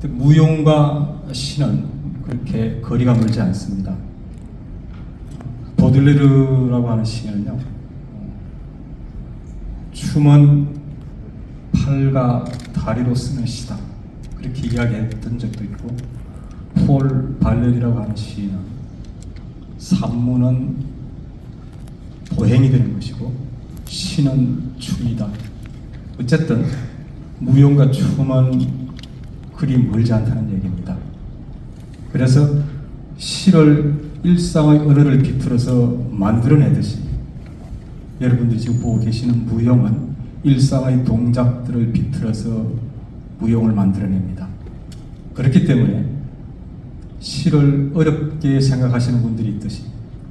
무용과 시는 그렇게 거리가 멀지 않습니다. 보들레르라고 하는 시인은요, 춤은 팔과 다리로 쓰는 시다, 그렇게 이야기했던 적도 있고, 폴 발레리라고 하는 시인은 산문은 보행이 되는 것이고 시는 춤이다. 어쨌든 무용과 춤은 그리 멀지 않다는 얘기입니다. 그래서 시를 일상의 언어를 비틀어서 만들어내듯이 여러분들이 지금 보고 계시는 무용은 일상의 동작들을 비틀어서 무용을 만들어냅니다. 그렇기 때문에 시를 어렵게 생각하시는 분들이 있듯이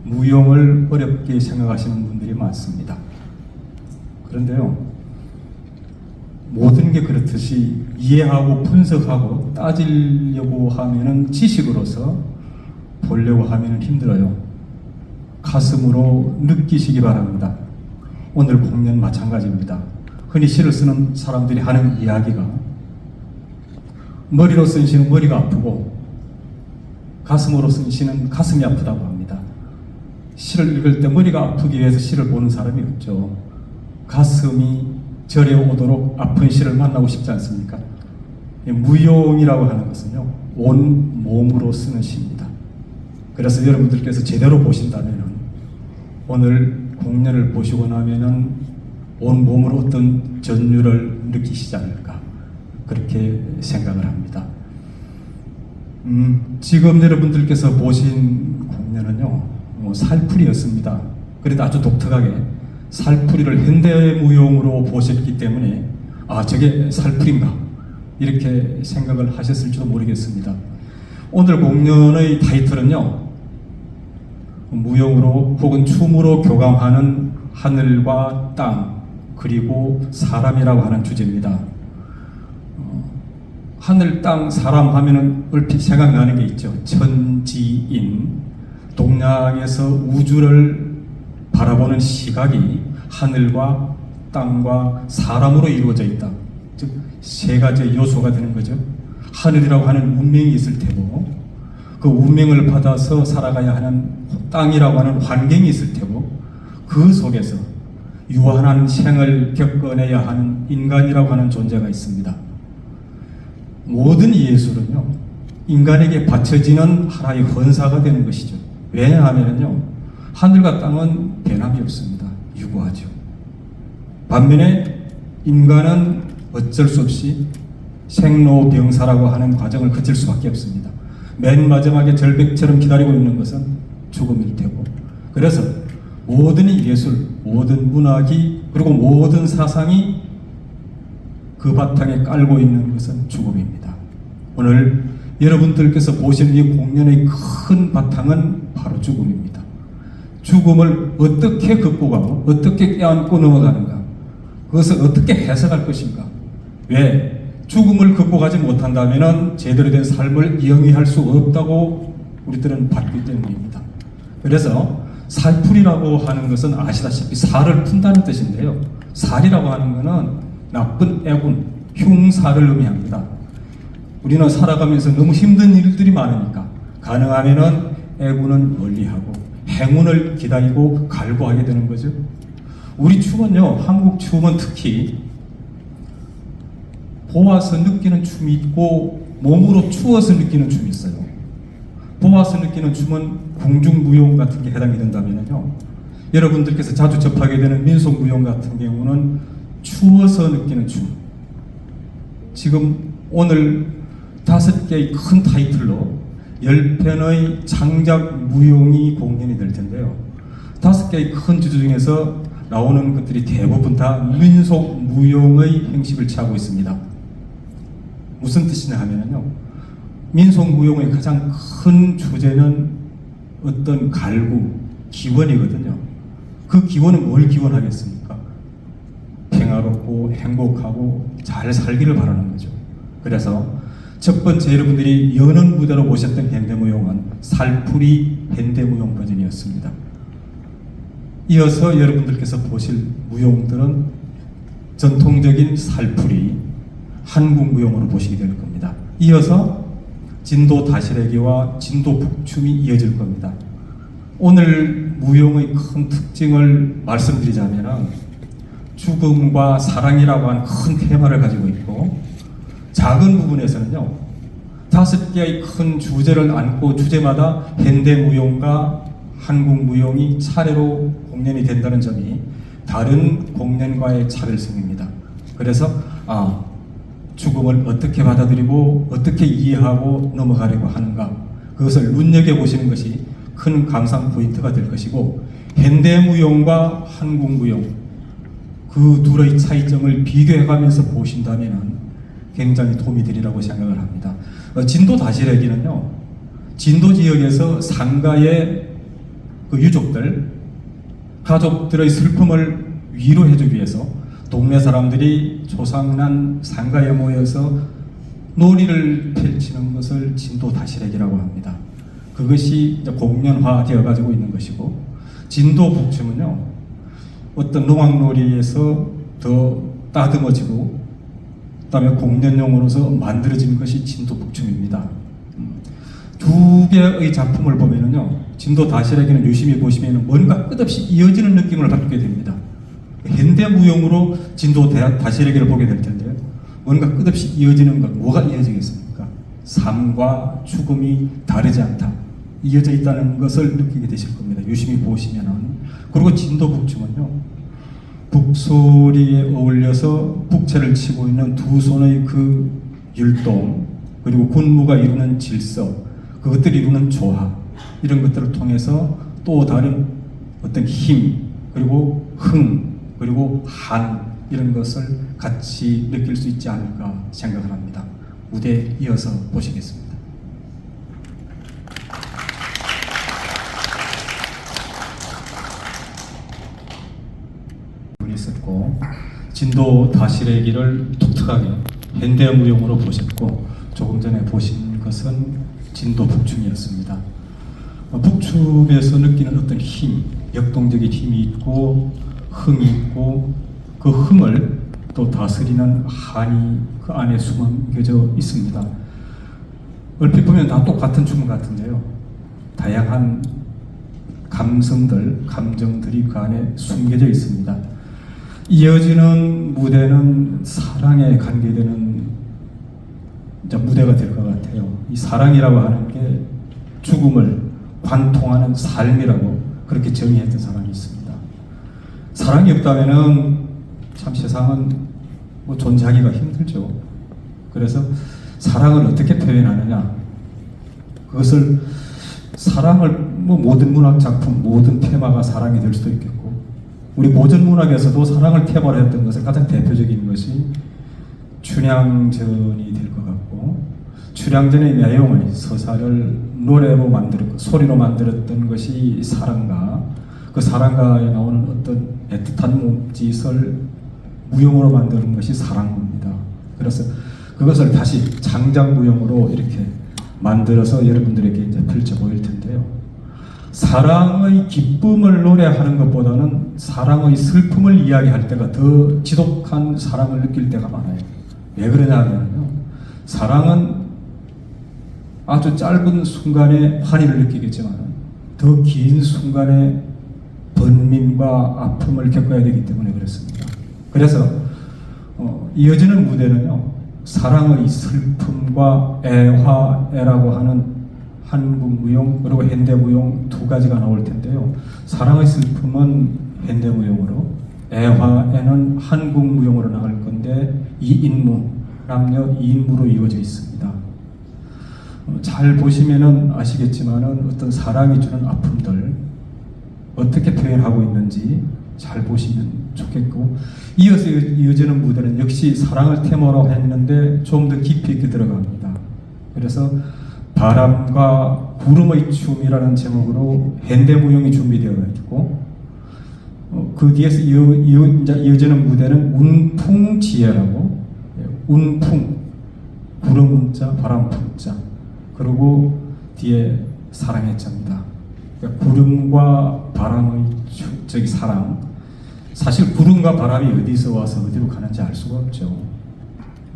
무용을 어렵게 생각하시는 분들이 많습니다. 그런데요, 모든 게 그렇듯이 이해하고 분석하고 따지려고 하면은 지식으로서 보려고 하면은 힘들어요. 가슴으로 느끼시기 바랍니다. 오늘 공연 마찬가지입니다. 흔히 시를 쓰는 사람들이 하는 이야기가 머리로 쓴 시는 머리가 아프고 가슴으로 쓴 시는 가슴이 아프다고 합니다. 시를 읽을 때 머리가 아프기 위해서 시를 보는 사람이 없죠. 가슴이 저려오도록 아픈 시를 만나고 싶지 않습니까? 무용이라고 하는 것은요, 온 몸으로 쓰는 시입니다. 그래서 여러분들께서 제대로 보신다면은, 오늘 공연을 보시고 나면은 온 몸으로 어떤 전율을 느끼시지 않을까, 그렇게 생각을 합니다. 지금 여러분들께서 보신 공연은요, 살풀이였습니다. 그래도 아주 독특하게 살풀이를 현대무용으로 보셨기 때문에 저게 살풀인가 이렇게 생각을 하셨을지도 모르겠습니다. 오늘 공연의 타이틀은요, 무용으로 혹은 춤으로 교감하는 하늘과 땅 그리고 사람이라고 하는 주제입니다. 하늘, 땅, 사람 하면은 얼핏 생각나는 게 있죠. 천지인, 동양에서 우주를 바라보는 시각이 하늘과 땅과 사람으로 이루어져 있다. 즉, 세 가지 요소가 되는 거죠. 하늘이라고 하는 운명이 있을 테고, 그 운명을 받아서 살아가야 하는 땅이라고 하는 환경이 있을 테고, 그 속에서 유한한 생을 겪어내야 하는 인간이라고 하는 존재가 있습니다. 모든 예술은요, 인간에게 바쳐지는 하나의 헌사가 되는 것이죠. 왜냐하면요, 하늘과 땅은 변함이 없습니다. 유구하죠. 반면에 인간은 어쩔 수 없이 생로병사라고 하는 과정을 거칠 수밖에 없습니다. 맨 마지막에 절벽처럼 기다리고 있는 것은 죽음일 테고, 그래서 모든 예술, 모든 문학이, 그리고 모든 사상이 그 바탕에 깔고 있는 것은 죽음입니다. 오늘 여러분들께서 보신 이 공연의 큰 바탕은 바로 죽음입니다. 죽음을 어떻게 극복하고 어떻게 껴안고 넘어가는가, 그것을 어떻게 해석할 것인가. 왜? 죽음을 극복하지 못한다면 제대로 된 삶을 영위할 수 없다고 우리들은 봤기 때문입니다. 그래서 살풀이라고 하는 것은 아시다시피 살을 푼다는 뜻인데요, 살이라고 하는 것은 나쁜 애군, 흉사를 의미합니다. 우리는 살아가면서 너무 힘든 일들이 많으니까 가능하면은 애군은 멀리하고 행운을 기다리고 갈구하게 되는 거죠. 우리 춤은요, 한국 춤은 특히 보아서 느끼는 춤이 있고 몸으로 추어서 느끼는 춤이 있어요. 보아서 느끼는 춤은 궁중무용 같은 게 해당이 된다면요, 여러분들께서 자주 접하게 되는 민속무용 같은 경우는 추워서 느끼는 춤. 지금 오늘 5개의 큰 타이틀로 10편의 창작 무용이 공연이 될 텐데요, 5개의 큰 주제 중에서 나오는 것들이 대부분 다 민속 무용의 형식을 취하고 있습니다. 무슨 뜻이냐 하면요, 민속 무용의 가장 큰 주제는 어떤 갈구, 기원이거든요. 그 기원은 뭘 기원하겠습니까? 평화롭고 행복하고 잘 살기를 바라는 거죠. 그래서 첫 번째 여러분들이 여는 무대로 보셨던 현대무용은 살풀이 현대무용 버전이었습니다. 이어서 여러분들께서 보실 무용들은 전통적인 살풀이 한국 무용으로 보시게 될 겁니다. 이어서 진도 다시레기와 진도 북춤이 이어질 겁니다. 오늘 무용의 큰 특징을 말씀드리자면 죽음과 사랑이라고 하는 큰 테마를 가지고 있고, 작은 부분에서는요 5개의 큰 주제를 안고 주제마다 현대무용과 한국무용이 차례로 공연이 된다는 점이 다른 공연과의 차별성입니다. 그래서 죽음을 어떻게 받아들이고 어떻게 이해하고 넘어가려고 하는가, 그것을 눈여겨보시는 것이 큰 감상 포인트가 될 것이고, 현대무용과 한국무용 그 둘의 차이점을 비교해가면서 보신다면 굉장히 도움이 되리라고 생각을 합니다. 진도 다시레기는요 진도 지역에서 상가의 그 유족들, 가족들의 슬픔을 위로해주기 위해서 동네 사람들이 조상난 상가에 모여서 놀이를 펼치는 것을 진도 다시레기라고 합니다. 그것이 이제 공연화되어 가지고 있는 것이고, 진도 북춤은요 어떤 농악놀이에서 더 따듬어지고 그다음에 공연용으로서 만들어진 것이 진도 북춤입니다. 두 개의 작품을 보면은요 진도 다시레기는 유심히 보시면 뭔가 끝없이 이어지는 느낌을 받게 됩니다. 현대무용으로 진도 다시레기를 보게 될 텐데요, 뭔가 끝없이 이어지는 것, 뭐가 이어지겠습니까? 삶과 죽음이 다르지 않다, 이어져 있다는 것을 느끼게 되실 겁니다. 유심히 보시면은. 그리고 진도 북춤은요 북소리에 어울려서 북채를 치고 있는 두 손의 그 율동, 그리고 군무가 이루는 질서, 그것들이 이루는 조화, 이런 것들을 통해서 또 다른 어떤 힘, 그리고 흥, 그리고 한, 이런 것을 같이 느낄 수 있지 않을까 생각을 합니다. 무대에 이어서 보시겠습니다. 있었고, 진도 다시레기를 독특하게 현대무용으로 보셨고, 조금 전에 보신 것은 진도 북춤이었습니다. 북춤에서 느끼는 어떤 힘, 역동적인 힘이 있고 흥이 있고, 그 흥을 또 다스리는 한이 그 안에 숨겨져 있습니다. 얼핏 보면 다 똑같은 춤 같은데요, 다양한 감성들, 감정들이 그 안에 숨겨져 있습니다. 이어지는 무대는 사랑에 관계되는 무대가 될 것 같아요. 이 사랑이라고 하는 게 죽음을 관통하는 삶이라고 그렇게 정의했던 사람이 있습니다. 사랑이 없다면은 참 세상은 존재하기가 힘들죠. 그래서 사랑을 어떻게 표현하느냐, 그것을 사랑을 모든 문학 작품, 모든 테마가 사랑이 될 수도 있겠고, 우리 고전 문학에서도 사랑을 테마로 했던 것은 가장 대표적인 것이 춘향전이 될 것 같고, 춘향전의 내용을, 서사를 노래로 만들었고 소리로 만들었던 것이 사랑가, 그 사랑가에 나오는 어떤 애틋한 몸짓을 무용으로 만드는 것이 사랑가입니다. 그래서 그것을 다시 장장무용으로 이렇게 만들어서 여러분들에게 이제 펼쳐 보일 텐데요, 사랑의 기쁨을 노래하는 것보다는 사랑의 슬픔을 이야기할 때가 더 지독한 사랑을 느낄 때가 많아요. 왜 그러냐 하면요, 사랑은 아주 짧은 순간에 환희를 느끼겠지만 더 긴 순간에 번민과 아픔을 겪어야 되기 때문에 그렇습니다. 그래서 이어지는 무대는요, 사랑의 슬픔과 애화애라고 하는 한국무용 그리고 현대무용 두 가지가 나올 텐데요, 사랑의 슬픔은 현대무용으로, 애화애는 한국무용으로 나갈 건데, 2인무, 남녀 2인무로 이루어져 있습니다. 잘 보시면은 아시겠지만은 어떤 사랑이 주는 아픔들 어떻게 표현하고 있는지 잘 보시면 좋겠고, 이어서 이어지는 무대는 역시 사랑을 테마로 했는데 좀 더 깊이 있게 들어갑니다. 그래서 바람과 구름의 춤이라는 제목으로 현대무용이 준비되어 있고, 그 뒤에서 이어지는 무대는 운풍지혜라고, 운풍, 구름 운자, 바람 풍자, 그리고 뒤에 사랑의 자입니다. 그러니까 구름과 바람의 사랑, 사실 구름과 바람이 어디서 와서 어디로 가는지 알 수가 없죠.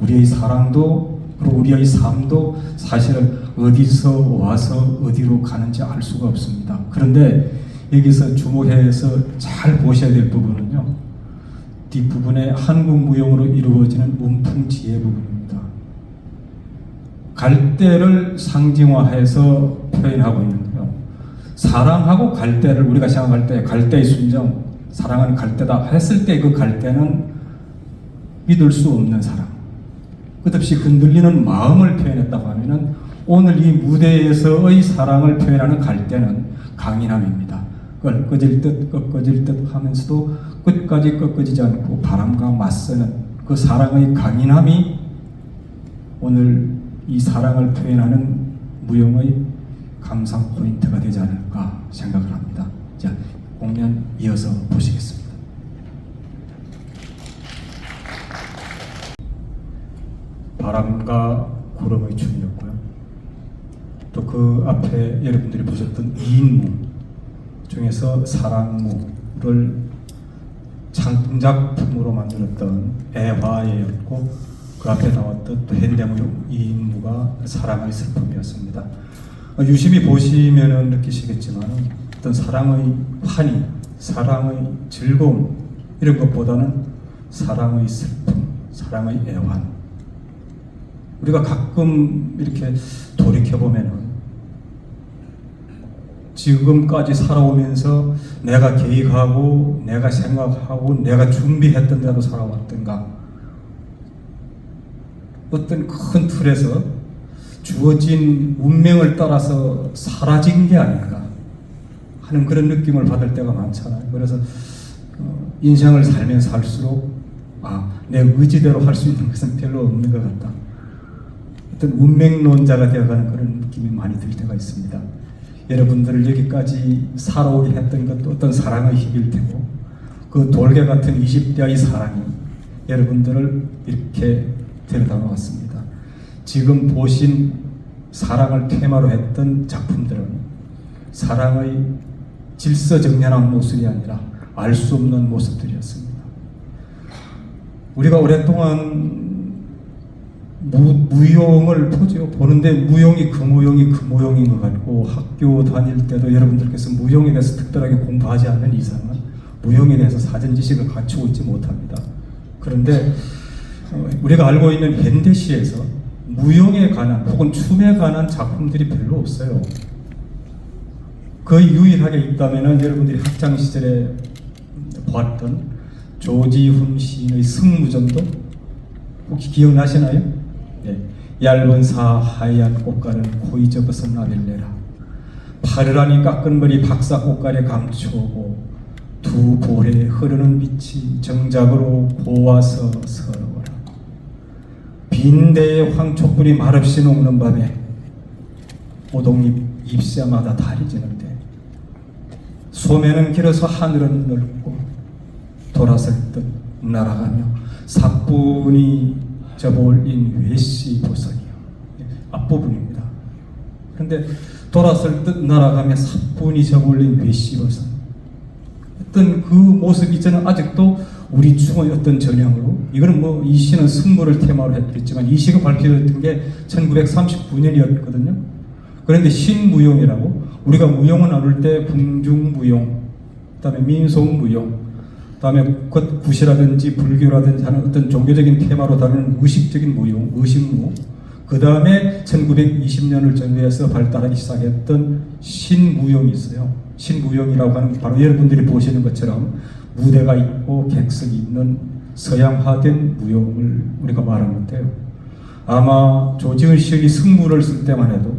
우리의 사랑도 그리고 우리의 삶도 사실은 어디서 와서 어디로 가는지 알 수가 없습니다. 그런데 여기서 주목해서 잘 보셔야 될 부분은요, 뒷부분에 한국 무용으로 이루어지는 문풍지혜 부분입니다. 갈대를 상징화해서 표현하고 있는데요, 사랑하고 갈대를 우리가 생각할 때 갈대의 순정, 사랑은 갈대다 했을 때 그 갈대는 믿을 수 없는 사랑, 끝없이 흔들리는 마음을 표현했다고 하면은 오늘 이 무대에서의 사랑을 표현하는 갈대는 강인함입니다. 꺾어질 듯 하면서도 끝까지 꺾어지지 않고 바람과 맞서는 그 사랑의 강인함이 오늘 이 사랑을 표현하는 무용의 감상 포인트가 되지 않을까 생각을 합니다. 자, 공연 이어서 보시겠습니다. 바람과 구름의 춤이었고요. 또 그 앞에 여러분들이 보셨던 2인무 중에서 사랑무를 창작품으로 만들었던 애화예였고, 그 앞에 나왔던 또 현대무용 2인무가 사랑의 슬픔이었습니다. 유심히 보시면 느끼시겠지만 어떤 사랑의 환희, 사랑의 즐거움 이런 것보다는 사랑의 슬픔, 사랑의 애환, 우리가 가끔 이렇게 돌이켜보면 지금까지 살아오면서 내가 계획하고 내가 생각하고 내가 준비했던 대로 살아왔던가, 어떤 큰 틀에서 주어진 운명을 따라서 사라진 게 아닌가 하는 그런 느낌을 받을 때가 많잖아요. 그래서 인생을 살면서 살수록 내 의지대로 할 수 있는 것은 별로 없는 것 같다, 어떤 운명론자가 되어가는 그런 느낌이 많이 들 때가 있습니다. 여러분들을 여기까지 살아오게 했던 것도 어떤 사랑의 힘일 테고, 그 돌개 같은 20대의 사랑이 여러분들을 이렇게 데려다 놓았습니다. 지금 보신 사랑을 테마로 했던 작품들은 사랑의 질서정연한 모습이 아니라 알 수 없는 모습들이었습니다. 우리가 오랫동안 무용을 보는데 무용이 그 무용인 것 같고, 학교 다닐 때도 여러분들께서 무용에 대해서 특별하게 공부하지 않는 이상은 무용에 대해서 사전 지식을 갖추고 있지 못합니다. 그런데 우리가 알고 있는 현대시에서 무용에 관한 혹은 춤에 관한 작품들이 별로 없어요. 거의 유일하게 있다면 여러분들이 학창 시절에 보았던 조지훈 시인의 승무정도 혹시 기억나시나요? 네. 얇은 사 하얀 꽃가를 고이 접어서 나빌래라, 파르라니 깎은 머리 박사 꽃가래 감추고 두 볼에 흐르는 빛이 정작으로 고와서 서러워라, 빈대의 황초불이 말없이 녹는 밤에 오동잎 잎새마다 달이 지는데, 소매는 길어서 하늘은 넓고 돌아설 듯 날아가며 사뿐히 접어올린 외시 보석이요. 앞부분입니다. 그런데 돌아설 듯 날아가며 사뿐히 접어올린 외시 보석, 어떤 그 모습이 저는 아직도 우리 춤의 어떤 전형으로, 이거는 이 시는 승부를 테마로 했지만 이 시가 발표됐던 게 1939년이었거든요. 그런데 신무용이라고, 우리가 무용을 나눌 때 궁중무용, 그다음에 민속무용, 그다음에 굿이라든지 불교라든지 하는 어떤 종교적인 테마로 다루는 의식적인 무용, 의식무, 그 다음에 1920년을 전후해서 발달하기 시작했던 신무용이 있어요. 신무용이라고 하는 바로 여러분들이 보시는 것처럼 무대가 있고 객석이 있는 서양화된 무용을 우리가 말하는데요. 아마 조지훈 시인이 승무를 쓸 때만 해도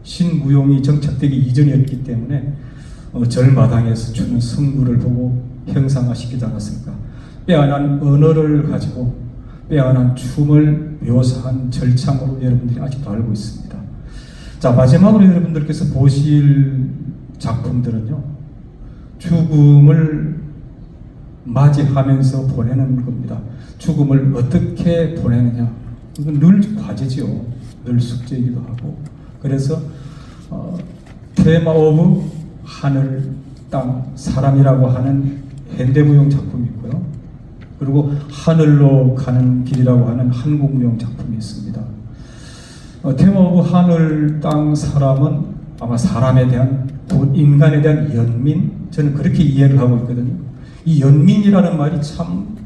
신무용이 정착되기 이전이었기 때문에 절마당에서 추는 승무를 보고 형상화시키지 않았을까. 빼어난 언어를 가지고 빼어난 춤을 묘사한 절창으로 여러분들이 아직도 알고 있습니다. 자, 마지막으로 여러분들께서 보실 작품들은요, 죽음을 맞이하면서 보내는 겁니다. 죽음을 어떻게 보내느냐, 이건 늘 과제지요. 늘 숙제이기도 하고. 그래서 테마 오브 하늘, 땅, 사람이라고 하는 현대무용 작품이 있고요. 그리고 하늘로 가는 길이라고 하는 한국무용 작품이 있습니다. 테마 오브 하늘 땅 사람은 아마 사람에 대한 혹은 인간에 대한 연민, 저는 그렇게 이해를 하고 있거든요. 이 연민이라는 말이 참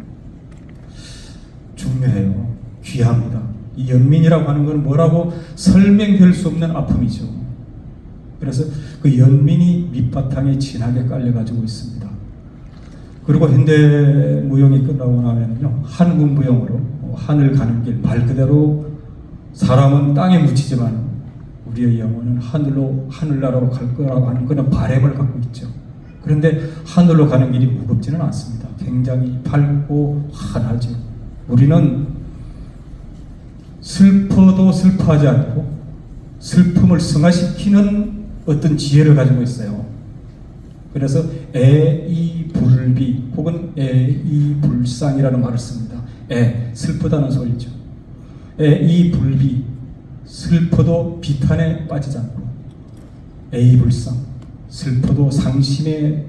중요해요. 귀합니다. 이 연민이라고 하는 건 뭐라고 설명될 수 없는 아픔이죠. 그래서 그 연민이 밑바탕에 진하게 깔려가지고 있습니다. 그리고 현대 무용이 끝나고 나면요, 한국 무용으로 하늘 가는 길, 말 그대로 사람은 땅에 묻히지만 우리의 영혼은 하늘나라로 갈 거라고 하는 그런 바람을 갖고 있죠. 그런데 하늘로 가는 길이 무겁지는 않습니다. 굉장히 밝고 환하죠. 우리는 슬퍼도 슬퍼하지 않고 슬픔을 승화시키는 어떤 지혜를 가지고 있어요. 그래서 애이불비 혹은 애이불상이라는 말을 씁니다. 슬프다는 소리죠. 애이불비, 슬퍼도 비탄에 빠지지 않고, 애이불상, 슬퍼도 상심에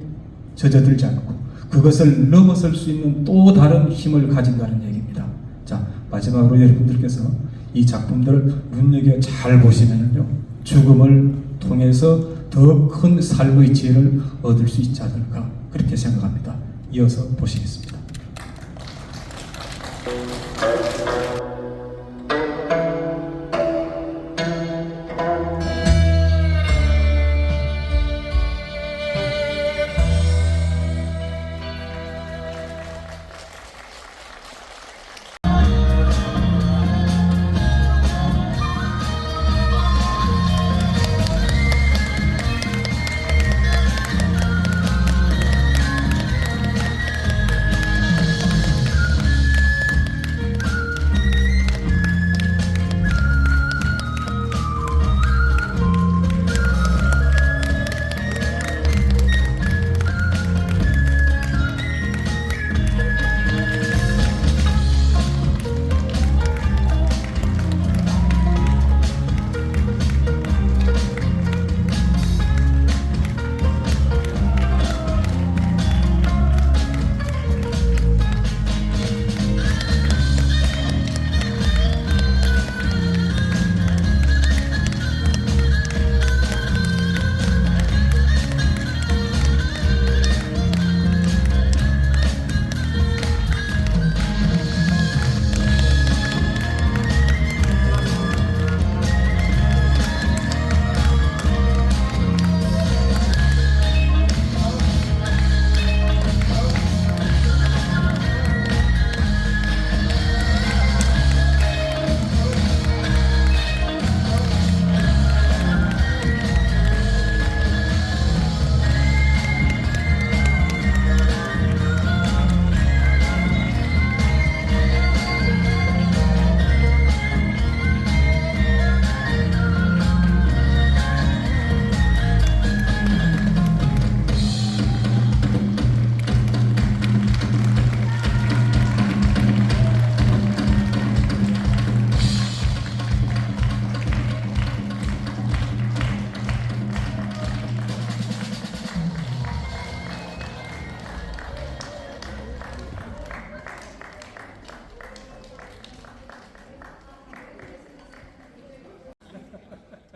젖어들지 않고 그것을 넘어설 수 있는 또 다른 힘을 가진다는 얘기입니다. 자, 마지막으로 여러분들께서 이 작품들을 눈여겨 잘 보시면요, 죽음을 통해서 더 큰 삶의 지혜를 얻을 수 있지 않을까 그렇게 생각합니다. 이어서 보시겠습니다.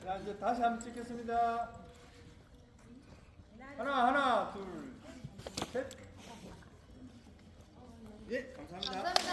자, 이제 다시 한번 찍겠습니다. 하나, 둘, 셋. 예, 감사합니다. 감사합니다.